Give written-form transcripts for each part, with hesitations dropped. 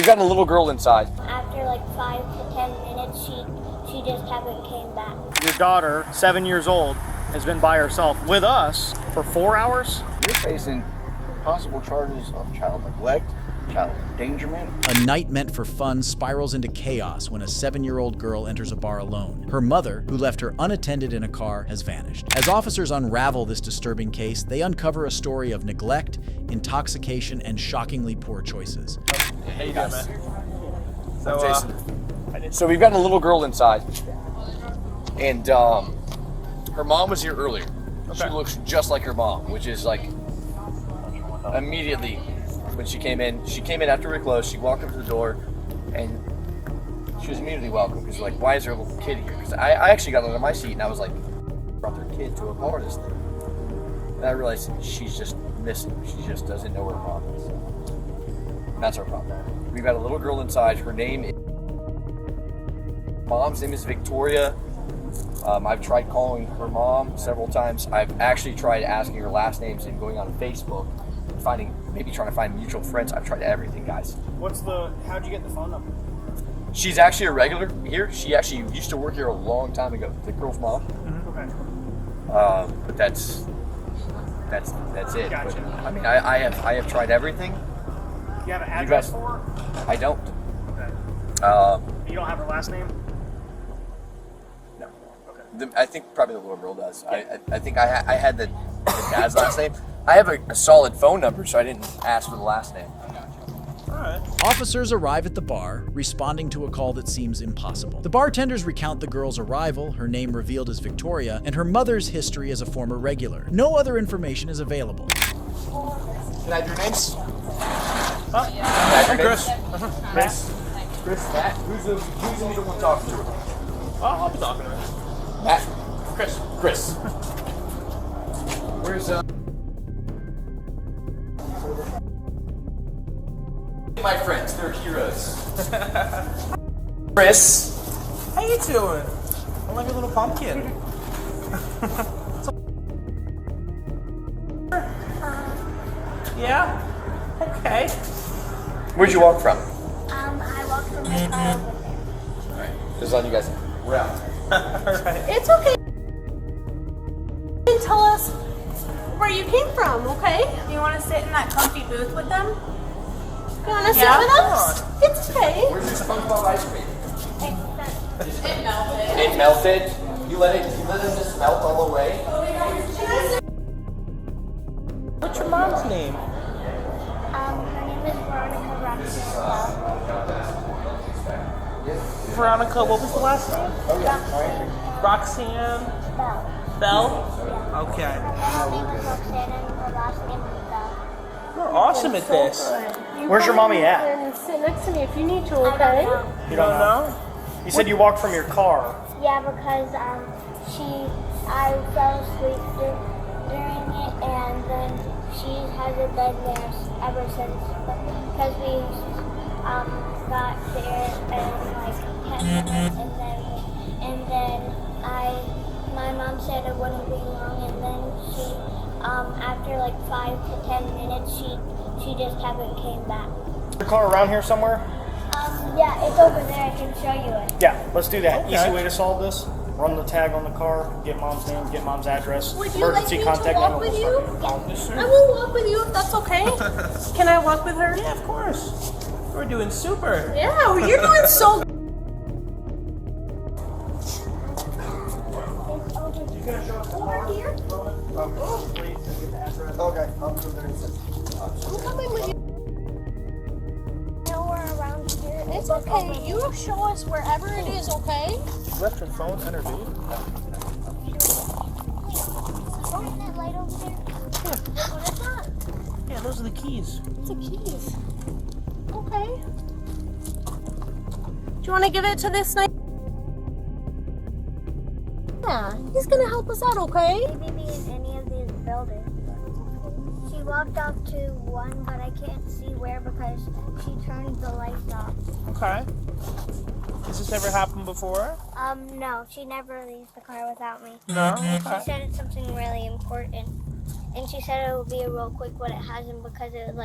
got a little girl inside. After like 5 to 10 minutes, she just haven't came back. Your daughter, 7 years old, has been by herself with us for 4 hours. You're facing possible charges of child neglect, child endangerment. A night meant for fun spirals into chaos when a 7-year-old girl enters a bar alone. Her mother, who left her unattended in a car, has vanished. As officers unravel this disturbing case, they uncover a story of neglect, intoxication, and shockingly poor choices. How you doing, man? So, so we've got a little girl inside, and her mom was here earlier. Okay. She looks just like her mom, which is like immediately when she came in after we closed. She walked up to the door, and she was immediately welcome because like, why is there a little kid here? Because I actually got under my seat and I was like, brought their kid to a bar this thing, and I realized she's just missing. She just doesn't know where her mom is. And that's our problem. We've got a little girl inside. Her mom's name is Victoria. I've tried calling her mom several times. I've actually tried asking her last names and going on Facebook, trying to find mutual friends. I've tried everything, guys. How'd you get the phone number? She's actually a regular here. She actually used to work here a long time ago. The girl's mom. Okay. But that's it. Gotcha. But, I mean, I have tried everything. You have an address for her? I don't. Okay. You don't have her last name? No. Okay. I think probably the little girl does. Yeah. I think I had the dad's last name. I have a solid phone number, so I didn't ask for the last name. Alright. Officers arrive at the bar, responding to a call that seems impossible. The bartenders recount the girl's arrival, her name revealed as Victoria, and her mother's history as a former regular. No other information is available. Can I have your names? I'm Chris. Chris. Matt. Who's the one talking to her? I'll be talking to her. Matt. Chris. Where's my friends? They're heroes. Chris. How you doing? I'm like a little pumpkin. Yeah? Okay. Where'd you walk from? I walked from my car over there. Alright. This is on you guys. We're out. Alright. It's okay. You can tell us where you came from, okay? You want to sit in that comfy booth with them? You want to sit with us? It's okay. Where's your SpongeBob ice cream? It melted. It melted? You let it just melt all the way? What's your mom's name? Her name is Veronica Roxanne. Veronica, what was the last name? Roxanne Bell. Bell? Okay. Her name is Roxanne and her last name is Bell. You're awesome at this. Where's your mommy at? And sit next to me if you need to, I okay? don't know. You don't know? You said you walked from your car. Yeah, because I fell asleep during it, and then she hasn't been there ever since. Because we got there in like 10 minutes, and then my mom said it wouldn't be long, and then she after like 5 to 10 minutes, she just haven't came back. Your car around here somewhere? Yeah, it's over there. I can show you it. Yeah, let's do that. Okay. Easy way to solve this. Run the tag on the car, get mom's name, get mom's address. Would you like me to walk number, with we'll you? start. I will walk with you if that's okay. Can I walk with her? Yeah, of course. We're doing super. Yeah, you're doing so good. Over here. Okay, I'll go there. I'm coming with you. Nowhere around here. It's okay. You show us wherever it is, okay? You left your phone under dude. Isn't that light over there? What is that? Yeah, those are the keys. It's the keys. Okay. Do you want to give it to this night? Yeah, he's gonna help us out, okay? Maybe in any of these buildings. She walked off to one, but I can't see where because she turned the lights off. Okay. Has this ever happened before? No, she never leaves the car without me. No? She Okay. said it's something really important. And she said it would be a real quick, but it hasn't because it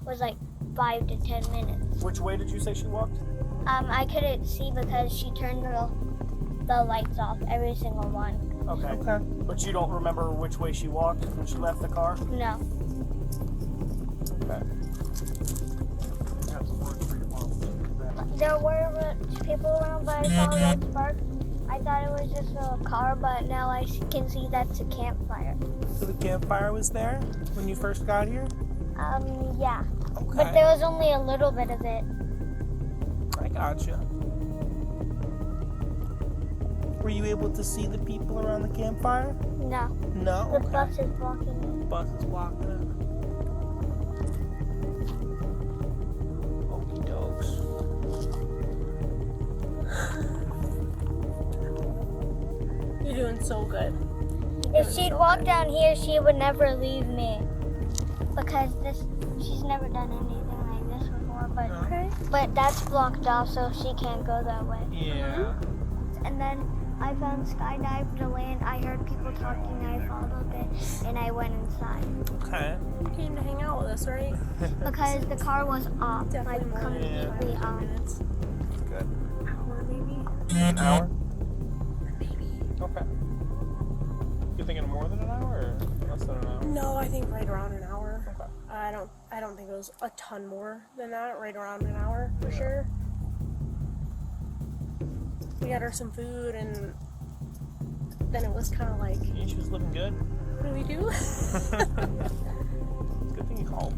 was like 5 to 10 minutes. Which way did you say she walked? I couldn't see because she turned the lights off, every single one. Okay. But you don't remember which way she walked when she left the car? No. Okay. There were people around, but I saw a red spark. I thought it was just a car, but now I can see that's a campfire. So the campfire was there when you first got here? Yeah. Okay. But there was only a little bit of it. I gotcha. Were you able to see the people around the campfire? No. No? The bus is blocking it. The bus is blocking it. Okey dokes. You're doing so good. If she'd walk down here, she would never leave me. Because she's never done anything like this before. But that's blocked off, so she can't go that way. Yeah. And then I found skydive to land. I heard people talking. I followed it, and I went inside. Okay. You came to hang out with us, right? Because the car was off, Definitely more than completely off. Good. Hour maybe. An hour? Maybe. Okay. You're thinking more than an hour or less than an hour? No, I think right around an hour. Okay. I don't think it was a ton more than that. Right around an hour for sure. We got her some food, and then it was kind of like, Yeah, she was looking good. what do we do? Good thing you called.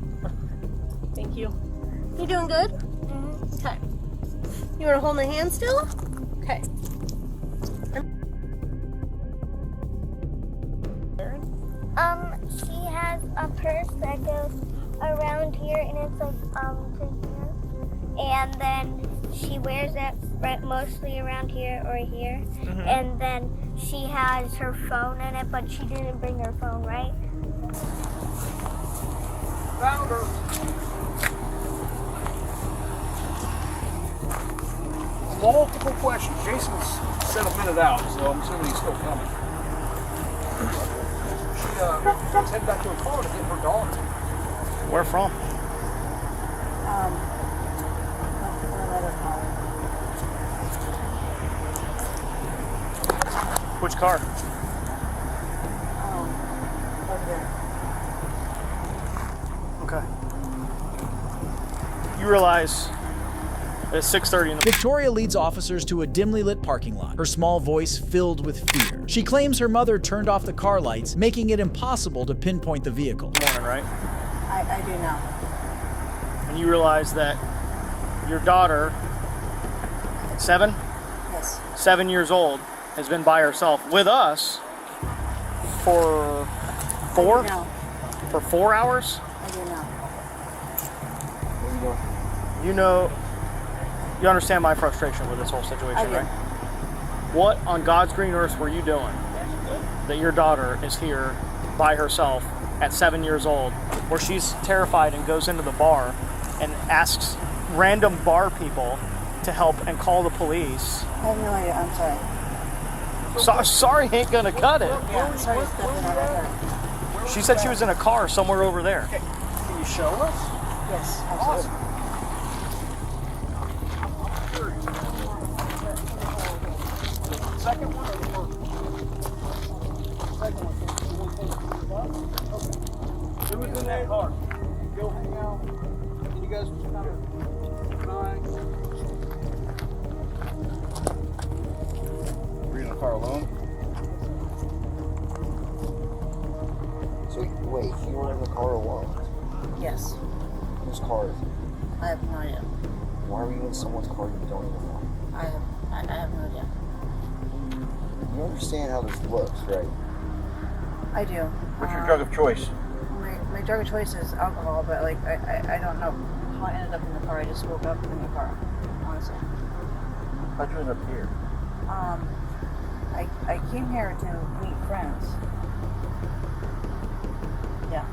Thank you. You doing good? Mm-hmm. Okay. You want to hold my hand still? Okay. She has a purse that goes around here, and it's like to here, and then she wears it mostly around here or here, and then she has her phone in it, but she didn't bring her phone, right? Found her. Multiple questions. Jason's set a minute out, so I'm assuming he's still coming. She's heading back to her car to get her daughter. Where from? Which car? Okay. You realize it's 6:30 in the Victoria leads officers to a dimly lit parking lot, her small voice filled with fear. She claims her mother turned off the car lights, making it impossible to pinpoint the vehicle. morning, right? I do now. And you realize that your daughter, 7 years old, has been by herself with us for 4 No, for 4 hours. I do now. You understand my frustration with this whole situation, I do. right? What on God's green earth were you doing that your daughter is here by herself at 7 years old, where she's terrified and goes into the bar and asks random bar people to help and call the police? I have no idea. I'm sorry. Sorry ain't gonna cut it. Yeah, sorry. It's definitely not right. She said she was in a car somewhere over there. Can you show us? Yes, absolutely. Second one or second one? Who was in that car? Go hang out. You guys was kind of nice. Were you in the car alone? So wait, you were in the car alone? Yes. Whose car is it? I have no idea. Why were you in someone's car you don't even know? I have no idea. You understand how this looks, right? I do. What's your drug of choice? My drug of choice is alcohol, but like I don't know how I ended up in the car. I just woke up in the car, honestly. How'd you end up here? I came here to meet friends. Yeah.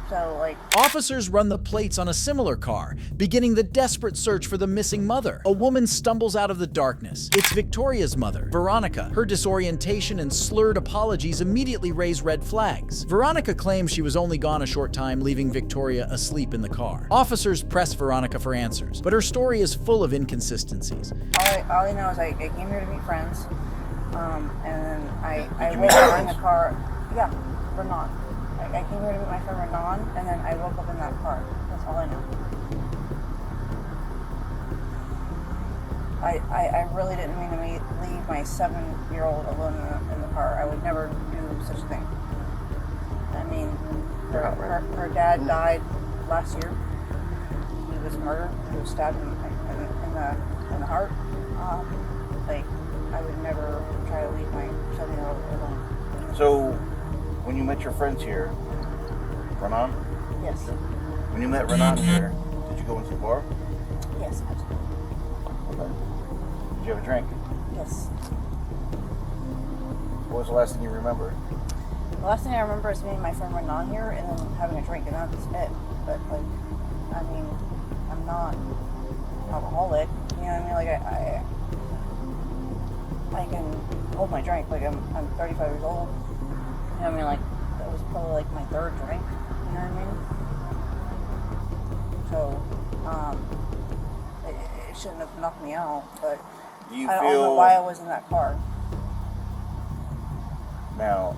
So, like, Officers run the plates on a similar car, beginning the desperate search for the missing mother. A woman stumbles out of the darkness. It's Victoria's mother, Veronica. Her disorientation and slurred apologies immediately raise red flags. Veronica claims she was only gone a short time, leaving Victoria asleep in the car. Officers press Veronica for answers, but her story is full of inconsistencies. all I know is I came here to meet friends, and then I woke up in the car. Yeah, Renan. I came here to meet my friend Renan, and then I woke up in that car. That's all I know. I really didn't mean to leave my 7-year-old alone in the car. I would never do such a thing. I mean, her dad died last year. He was murdered. He was stabbed in the heart. Like, I would never try to leave my 7-year-old alone. So, when you met your friends here, Renan? Yes. When you met Renan here, did you go into the bar? Yes, absolutely. Okay. Did you have a drink? Yes. What was the last thing you remember? The last thing I remember is meeting my friend Renan here and then having a drink, and that's it. But, like, I mean, I'm not alcoholic. You know what I mean? Like, I can hold my drink. Like, I'm 35 years old. You know what I mean? Like, that was probably like my 3rd drink. You know what I mean? So, it shouldn't have knocked me out, but Do you I feel... don't know why I was in that car. Now,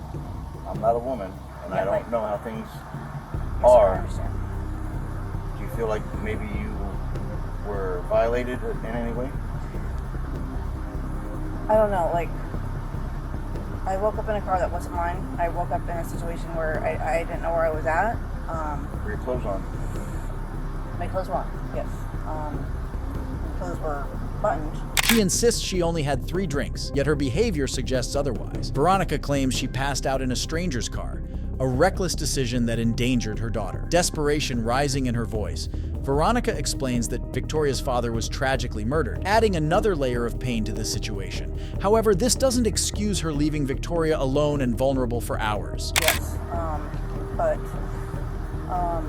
I'm not a woman, and I don't know how things Yes, I are. understand. Do you feel like maybe you were violated in any way? I don't know, like, I woke up in a car that wasn't mine. I woke up in a situation where I didn't know where I was at. Were your clothes on? My clothes were on, yes. My clothes were buttoned. She insists she only had 3 drinks, yet her behavior suggests otherwise. Veronica claims she passed out in a stranger's car, a reckless decision that endangered her daughter. Desperation rising in her voice, Veronica explains that Victoria's father was tragically murdered, adding another layer of pain to the situation. However, this doesn't excuse her leaving Victoria alone and vulnerable for hours. Yes, but I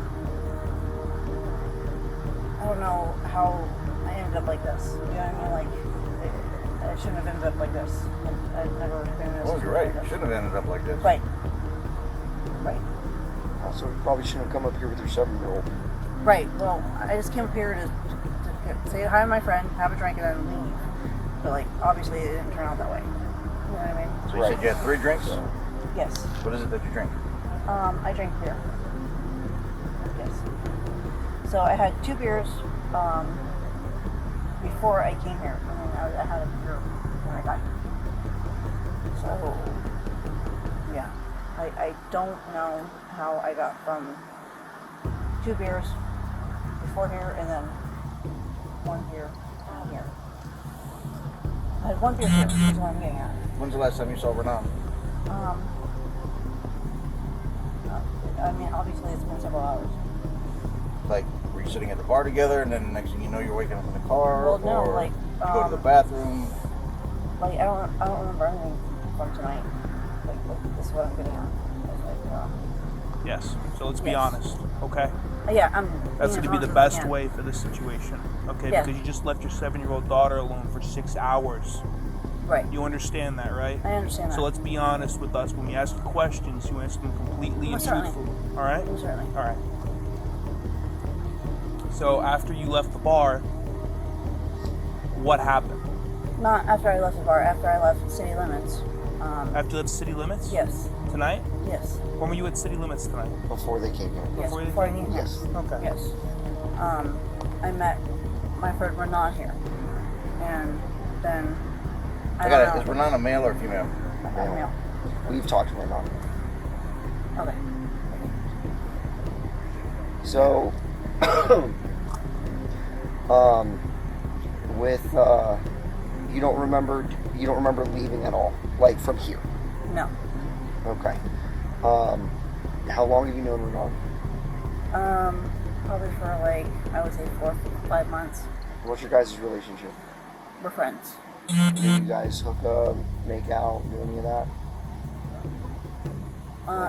don't know how I ended up like this. You know what I mean? Like, I shouldn't have ended up like this. I've never been in this. Oh, you're right. You shouldn't have ended up like this. Right. Right. Also, you probably shouldn't have come up here with your 7-year-old. Right. Well, I just came up here to say hi to my friend, have a drink, and then leave. But, like, obviously it didn't turn out that way. You know what I mean? So you said you had 3 drinks? Yes. What is it that you drink? I drink beer. Yes. So I had 2 beers before I came here. I mean, I had a beer when I got here. So, yeah. I don't know how I got from 2 beers before here and then 1 beer here. I had 1 beer here, is what I'm getting at. When's the last time you saw Renan? I mean, obviously it's been several hours. Like, were you sitting at the bar together, and then next thing you know, you're waking up in the car? Well, no, or like, you go to the bathroom? Like, I don't remember anything from tonight. Like this is what I'm getting at. Yes. So let's be Yes. honest, okay? Yeah, I'm. That's being going to be the as honest best as I can. way for this situation, okay? Yeah. Because you just left your 7-year-old daughter alone for 6 hours. Right. You understand that, right? I understand that. So let's be honest with us. When we ask you questions, you answer them completely and Most certainly. truthfully. All right? Most certainly. All right. So after you left the bar, what happened? Not after I left the bar. After I left city limits. After you left city limits? Yes. Tonight? Yes. When were you at city limits tonight? Before they came here. Yes. Before you Before I came came here. Yes. Okay. Yes. I met my friend Renan here, and then I got it. Is Renan a male or female? Male. We've talked to Renan. Okay. So, with you don't remember leaving at all, like from here. No. Okay. How long have you known Renan? Probably for like, I would say 4 or 5 months. What's your guys' relationship? We're friends. Do you guys hook up, make out, do any of that?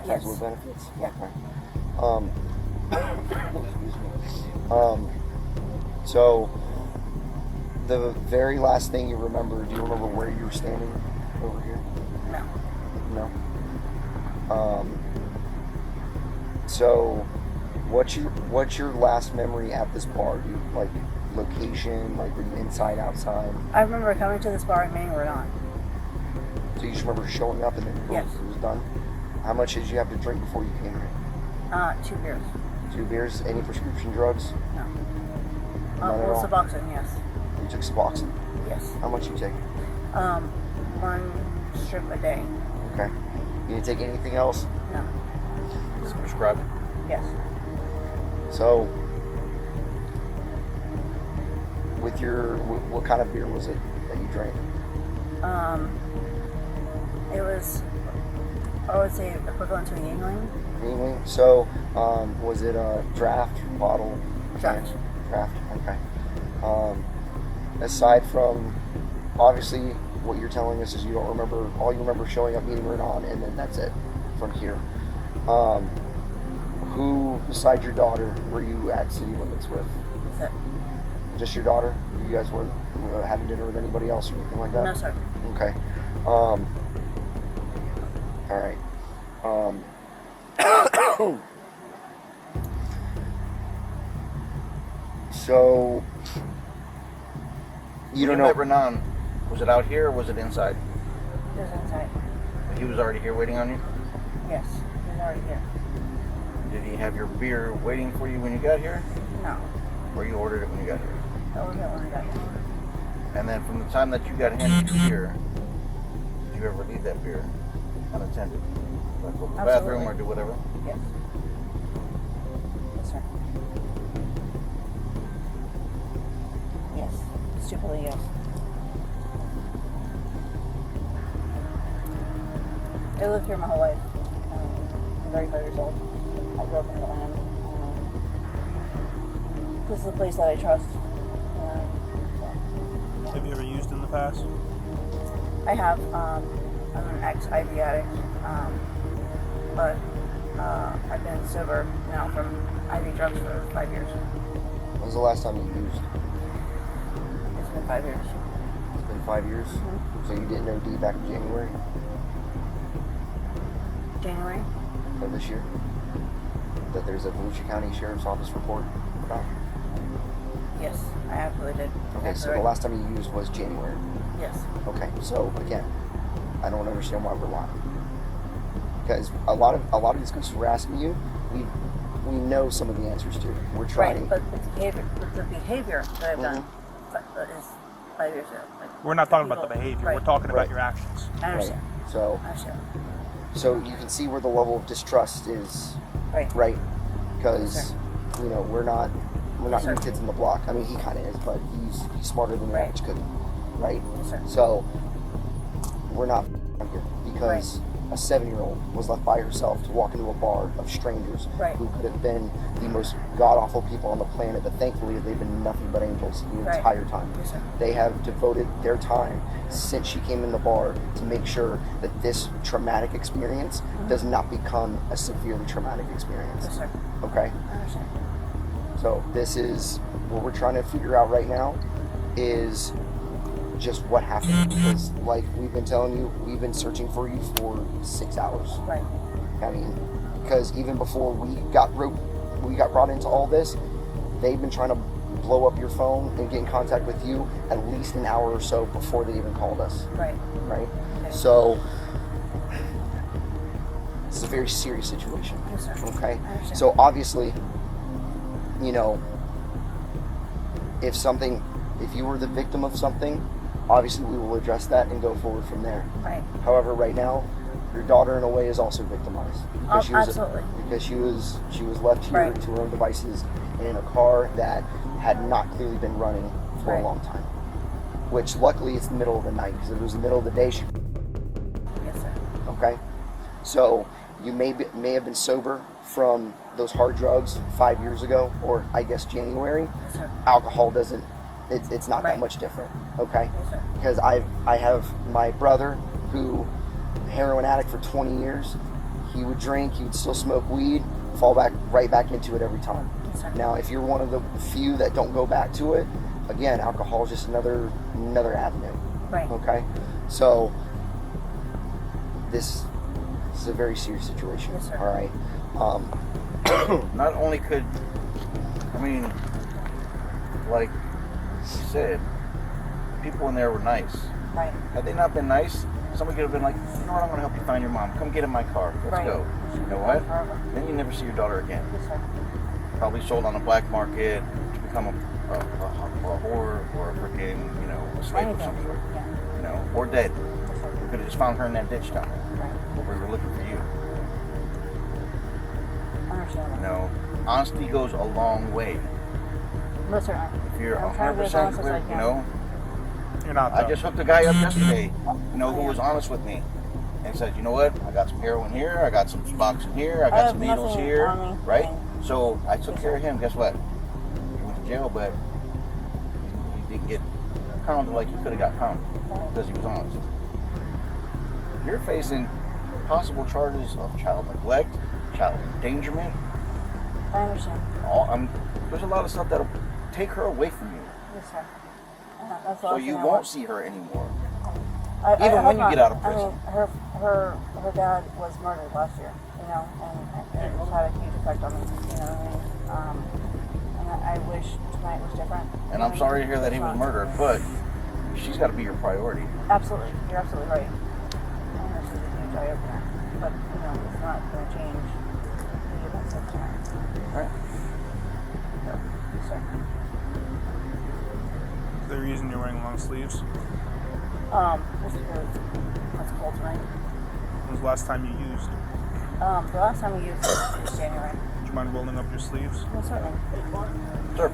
Yes. With benefits? Yeah. Okay. Excuse me. So the very last thing you remember, do you remember where you were standing over here? No. No. So what's your last memory at this bar? Do you like location, like were you inside, outside? I remember coming to this bar and meeting we're on. So you just remember showing up and then boom, Yes. it was done? How much did you have to drink before you came here? 2 beers. 2 beers? Any prescription drugs? No. None at Well, all? Suboxone, yes. You took Suboxone? Yes. How much you take? 1 strip a day. Okay. You didn't take anything else? No. Is it prescribed? Yes. So, with your, what kind of beer was it that you drank? It was, I would say, equivalent to a Yingling. Yingling. So, was it a draft, bottle? Draft. Can? Draft, okay. Aside from, obviously, what you're telling us is you don't remember, all you remember showing up, meeting Renan, and then that's it from here. Who, besides your daughter, were you at City Limits with? That's it. Just your daughter? You guys weren't having dinner with anybody else or anything like that? No, sir. Okay. All right. So, you don't know. met Renan, was it out here or was it inside? It was inside. He was already here waiting on you? Yes. He was already here. Did he have your beer waiting for you when you got here? No. Or you ordered it when you got here? I was there when I got here. And then from the time that you got handed your beer, did you ever leave that beer unattended? Like go to the bathroom or do whatever? Yes. Yes, sir. Yes. Stupidly, yes. I lived here my whole life. I'm 35 years old. I grew up in the land. This is a place that I trust. Have you ever used in the past? I have. I'm an ex-IV addict, but I've been sober now from IV drugs for 5 years. When was the last time you used? It's been 5 years. It's been 5 years? Mm-hmm. So you didn't OD back in January January? of this year? That there's a Volusia County Sheriff's Office report about? Yes, I absolutely did. Okay, so the last time you used was January. Yes. Okay, so again, I don't understand why we're lying. Because a lot of these questions we're asking you, we know some of the answers to. We're trying. Right, but the behavior that I've done is 5 years ago. Like, We're not talking about the behavior. Right. We're talking about Right. your actions. I understand. So, I understand. so you can see where the level of distrust is, Right. right? Because Yes, sir. we're not Yes, new sir. kids in the block. I mean, he kind of is, but he's smarter than the Right. average kid, right? Yes, sir. So we're not here because a 7-year-old was left by herself to walk into a bar of strangers Right. who could have been the most god-awful people on the planet, but thankfully they've been nothing but angels the Right. entire time. Yes, sir. They have devoted their time since she came in the bar to make sure that this traumatic experience does not become a severely traumatic experience. Yes, sir. Okay? I understand. So this is what we're trying to figure out right now is just what happened. Because like we've been telling you, we've been searching for you for 6 hours. Right. I mean, because even before we got brought into all this, they've been trying to blow up your phone and get in contact with you at least an hour or so before they even called us. Right. Right? Okay. So this is a very serious situation. Yes, sir. Okay? I understand. So obviously, you know, if you were the victim of something, obviously we will address that and go forward from there. Right. However, right now, your daughter in a way is also victimized because Absolutely. she was left here Right. to her own devices in a car that had not clearly been running for a Right. long time. Which luckily it's the middle of the night, because if it was the middle of the day, Yes, sir. okay? So you may have been sober from those hard drugs 5 years ago, or I guess January. Yes, sir. Alcohol doesn't, it's not that Right. much different, okay? Yes, sir. Because I have my brother who, heroin addict for 20 years, he would drink, he would still smoke weed, fall right back into it every time. Yes, sir. Now, if you're one of the few that don't go back to it, again, alcohol is just another avenue. Right. Okay, so this is a very serious situation. Yes, sir. All right. Not only could, I mean, like you said, people in there were nice. Right. Had they not been nice, somebody could have been like, you know what, I'm going to help you find your mom. Come get in my car. Let's Right. go. You know what? Forever. Then you never see your daughter again. Yes, sir. Probably sold on the black market to become a whore or a freaking, you know, a slave of some sort. Yeah. You know, or dead. We could have just found her in that ditch down there. Right. But we were looking for you. Understandable. You know, honesty goes a long way. Most certainly. If you're I'm trying to be as 100% honest as I clear, can. you know, You're not. I Though. just hooked a guy up yesterday, you know, who was honest with me. And said, you know what, I got some heroin here, I got some Suboxone here, I got have some needles nothing here, on me. right? So I took care of him. Guess what? He went to jail, but he didn't get pounded like he could have got pounded because he was honest. You're facing possible charges of child neglect, child endangerment. I understand. There's a lot of stuff that'll take her away from you. Yes, sir. That's the So last you thing I won't want. see her anymore. I Even hope when you not. get out of prison. I mean, her dad was murdered last year, you know, and it had a huge effect on me, you know what I mean? And I wish tonight was different. And I'm sorry to hear that he was murdered, but she's got to be your priority. Absolutely. You're absolutely right. And this is a huge eye-opener. But, you know, it's not going to change the events of tonight. Right? Yes, sir. Is there a reason you're wearing long sleeves? Just because it's cold tonight. When was the last time you used? The last time we used it was January. Would you mind rolling up your sleeves? Well, certainly. Sure.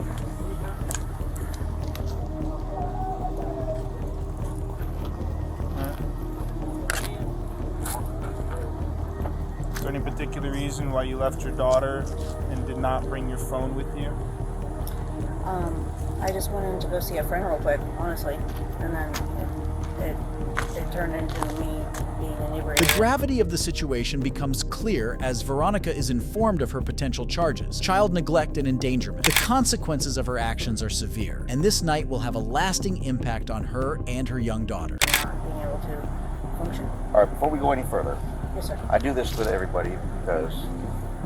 Is there any particular reason why you left your daughter and did not bring your phone with you? I just went in to go see a friend real quick, honestly, and then it turned into me being inebriated. The gravity of the situation becomes clear as Veronica is informed of her potential charges: child neglect and endangerment. The consequences of her actions are severe, and this night will have a lasting impact on her and her young daughter. Not being able to function. All right, before we go any further, Yes, sir. I do this with everybody because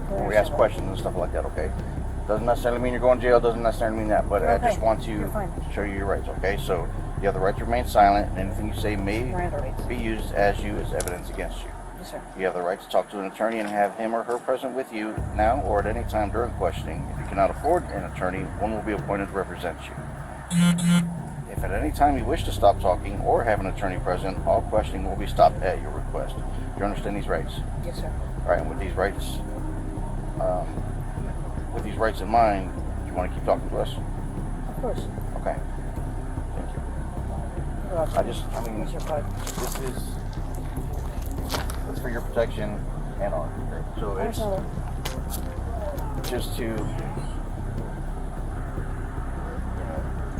when we ask questions and stuff like that, okay? Doesn't necessarily mean you're going to jail, doesn't necessarily mean that, but You're I just okay. want to You're fine. show you your rights, okay? So you have the right to remain silent, and anything you say may Miranda rights. be used as evidence against you. Yes, sir. You have the right to talk to an attorney and have him or her present with you now or at any time during questioning. If you cannot afford an attorney, one will be appointed to represent you. If at any time you wish to stop talking or have an attorney present, all questioning will be stopped at your request. Do you understand these rights? Yes, sir. All right, and with these rights in mind, do you want to keep talking to us? Of course. Okay. Thank you. You're welcome. It's your part. It's for your protection and ours. So it's just to,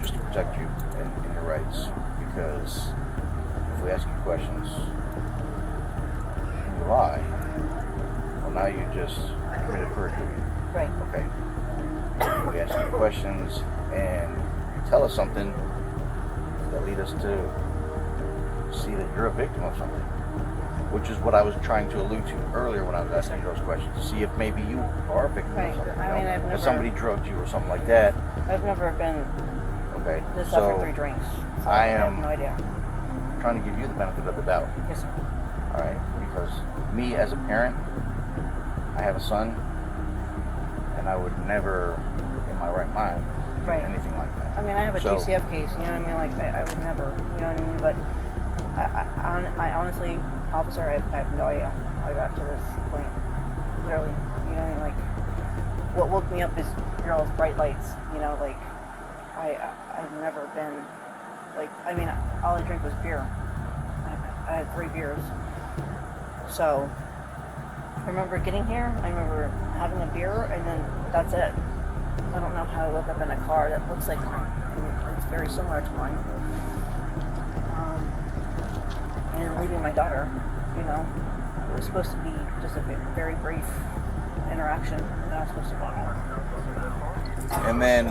just to protect you and your rights. Because if we ask you questions, you lie. Well, now you just committed perjury. Right. Okay. If we ask you questions and you tell us something that lead us to see that you're a victim of something, which is what I was trying to allude to earlier when I was asking you those questions, to see if maybe you are a victim Right. of something. I mean, I've if never- somebody drugged you or something like that. I've never been Okay. this So after 3 drinks. So I I have am no idea. trying to give you the benefit of the doubt. Yes, sir. All right, because me as a parent, I have a son, and I would never, in my right mind, do Right. anything like that. I mean, I have a So- GCF case, you know what I mean? Like, I would never, you know what I mean? But I honestly, officer, I have no idea how I got to this point. Literally, you know what I mean? Like, what woke me up is girls' bright lights, you know, like, I've never been, like, I mean, all I drink was beer. I had 3 beers. So, I remember getting here, I remember having a beer, and then that's it. I don't know how I woke up in a car that looks like mine. And it's very similar to mine. And leaving my daughter, you know, it was supposed to be just a very brief interaction that I'm supposed to follow. And then,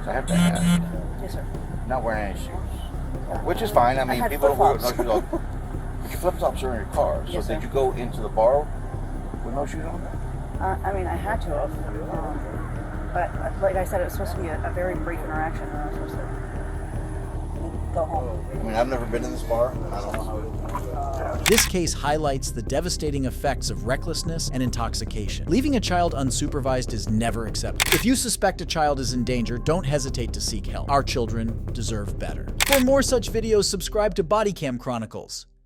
so I have to ask, Yes, sir. not wearing any shoes, which is fine. I mean, had people don't wear no flip-flops. shoes on. But your flip flops are in your car. So Yes, sir. did you go into the bar with no shoes on? I mean, I had to have. But like I said, it was supposed to be a very brief interaction, and I was supposed to go home. I mean, I've never been in this bar. I don't know how it. This case highlights the devastating effects of recklessness and intoxication. Leaving a child unsupervised is never acceptable. If you suspect a child is in danger, don't hesitate to seek help. Our children deserve better. For more such videos, subscribe to Bodycam Chronicles.